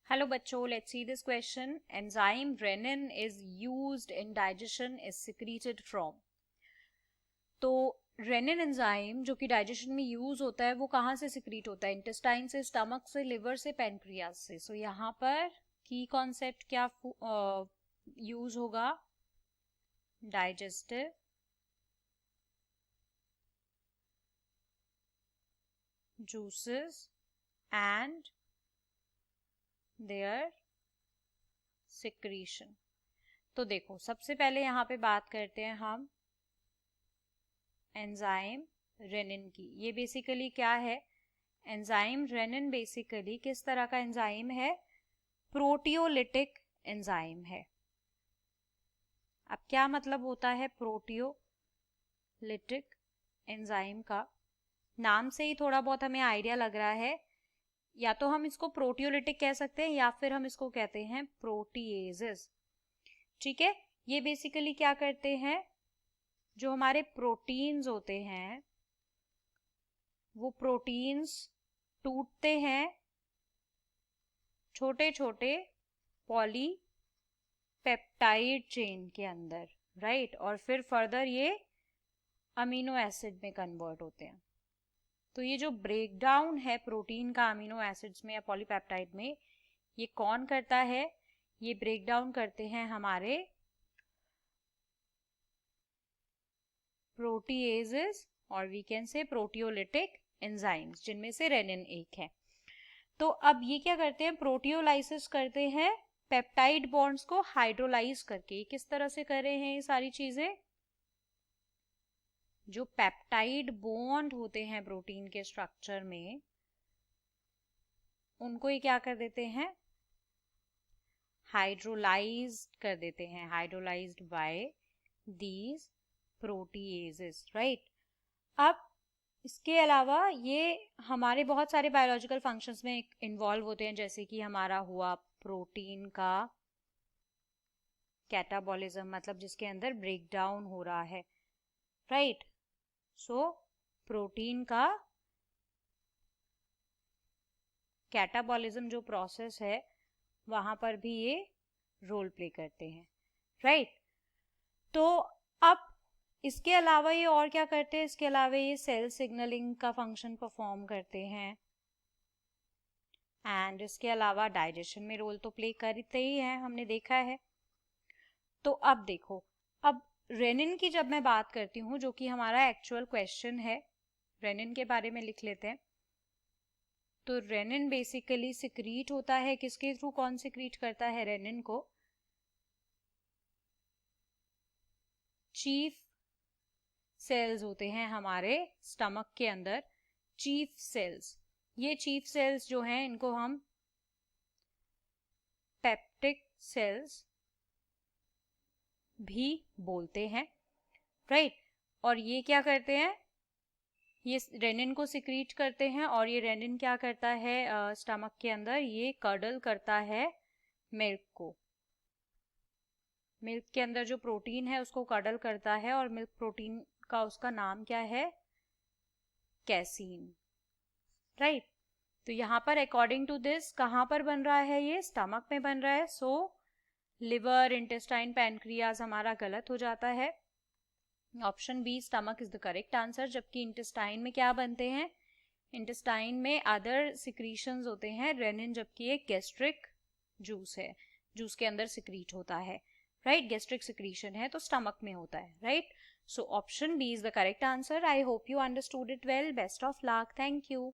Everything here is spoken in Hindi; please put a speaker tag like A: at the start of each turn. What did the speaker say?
A: Hello बच्चों, let's see this question. Enzyme renin is used in digestion is secreted from. तो रेनिन एंजाइम जो कि डाइजेशन में यूज होता है वो कहाँ से सिक्रीट होता है? इंटेस्टाइन से, स्टमक से, लिवर से, पेनक्रियाज से. सो यहाँ पर की कॉन्सेप्ट क्या यूज होगा? Digestive juices and their secretion. तो देखो, सबसे पहले यहाँ पे बात करते हैं हम एंजाइम रेनिन की. ये बेसिकली क्या है? एंजाइम रेनिन बेसिकली किस तरह का एंजाइम है? प्रोटियोलिटिक एंजाइम है. अब क्या मतलब होता है प्रोटियोलिटिक एंजाइम का? नाम से ही थोड़ा बहुत हमें आइडिया लग रहा है. या तो हम इसको प्रोटियोलिटिक कह सकते हैं या फिर हम इसको कहते हैं प्रोटीएजेस. ठीक है, ये बेसिकली क्या करते हैं? जो हमारे प्रोटीन्स होते हैं वो प्रोटीन्स टूटते हैं छोटे छोटे पॉलीपेप्टाइड चेन के अंदर, राइट? और फिर फर्दर ये अमीनो एसिड में कन्वर्ट होते हैं. तो ये जो ब्रेकडाउन है प्रोटीन का अमीनो एसिड्स में या पॉलीपेप्टाइड में, ये कौन करता है? ये ब्रेकडाउन करते हैं हमारे प्रोटीएजेस और we can say proteolytic enzymes, जिनमें से रेनिन एक है. तो अब ये क्या करते हैं? प्रोटियोलाइसिस करते हैं पेप्टाइड बॉन्ड्स को हाइड्रोलाइज करके. किस तरह से कर रहे हैं ये सारी चीजें? जो पेप्टाइड बॉन्ड होते हैं प्रोटीन के स्ट्रक्चर में, उनको ये क्या कर देते हैं? हाइड्रोलाइज कर देते हैं. Hydrolysed bye these proteases, right? अब इसके अलावा ये हमारे बहुत सारे बायोलॉजिकल फंक्शंस में इन्वॉल्व होते हैं, जैसे कि हमारा हुआ प्रोटीन का कैटाबॉलिज्म, मतलब जिसके अंदर ब्रेकडाउन हो रहा है, राइट? सो प्रोटीन का कैटाबॉलिज्म जो प्रोसेस है वहां पर भी ये रोल प्ले करते हैं, राइट? तो अब इसके अलावा ये और क्या करते हैं? इसके अलावा ये सेल सिग्नलिंग का फंक्शन परफॉर्म करते हैं एंड इसके अलावा डाइजेशन में रोल तो प्ले करते ही हैं, हमने देखा है. तो अब देखो, अब रेनिन की जब मैं बात करती हूँ, जो कि हमारा एक्चुअल क्वेश्चन है, रेनिन के बारे में लिख लेते हैं. तो रेनिन बेसिकली सिक्रीट होता है किसके थ्रू? कौन सिक्रीट करता है रेनिन को? चीफ सेल्स होते हैं हमारे स्टमक के अंदर, चीफ सेल्स. ये चीफ सेल्स जो हैं इनको हम पेप्टिक सेल्स भी बोलते हैं, राइट? और ये क्या करते हैं? ये रेनिन को सिक्रीट करते हैं और ये रेनिन क्या करता है स्टमक के अंदर? ये कर्डल करता है मिल्क को. मिल्क के अंदर जो प्रोटीन है उसको कर्डल करता है और मिल्क प्रोटीन का उसका नाम क्या है? Casein, right? तो यहाँ पर अकॉर्डिंग टू दिस कहाँ पर बन रहा है? ये स्टमक में बन रहा है. सो लिवर, इंटेस्टाइन, पैनक्रियाज हमारा गलत हो जाता है. Option B stomach is the correct answer. जबकि इंटेस्टाइन में क्या बनते हैं? इंटेस्टाइन में अदर सिक्रीशंस होते हैं रेनिन, जबकि एक गैस्ट्रिक जूस है, जूस के अंदर सिक्रीट होता है, राइट? गैस्ट्रिक सिक्रीशन है तो स्टमक में होता है, right? So option B is the correct answer. I hope you understood it well. Best of luck. Thank you.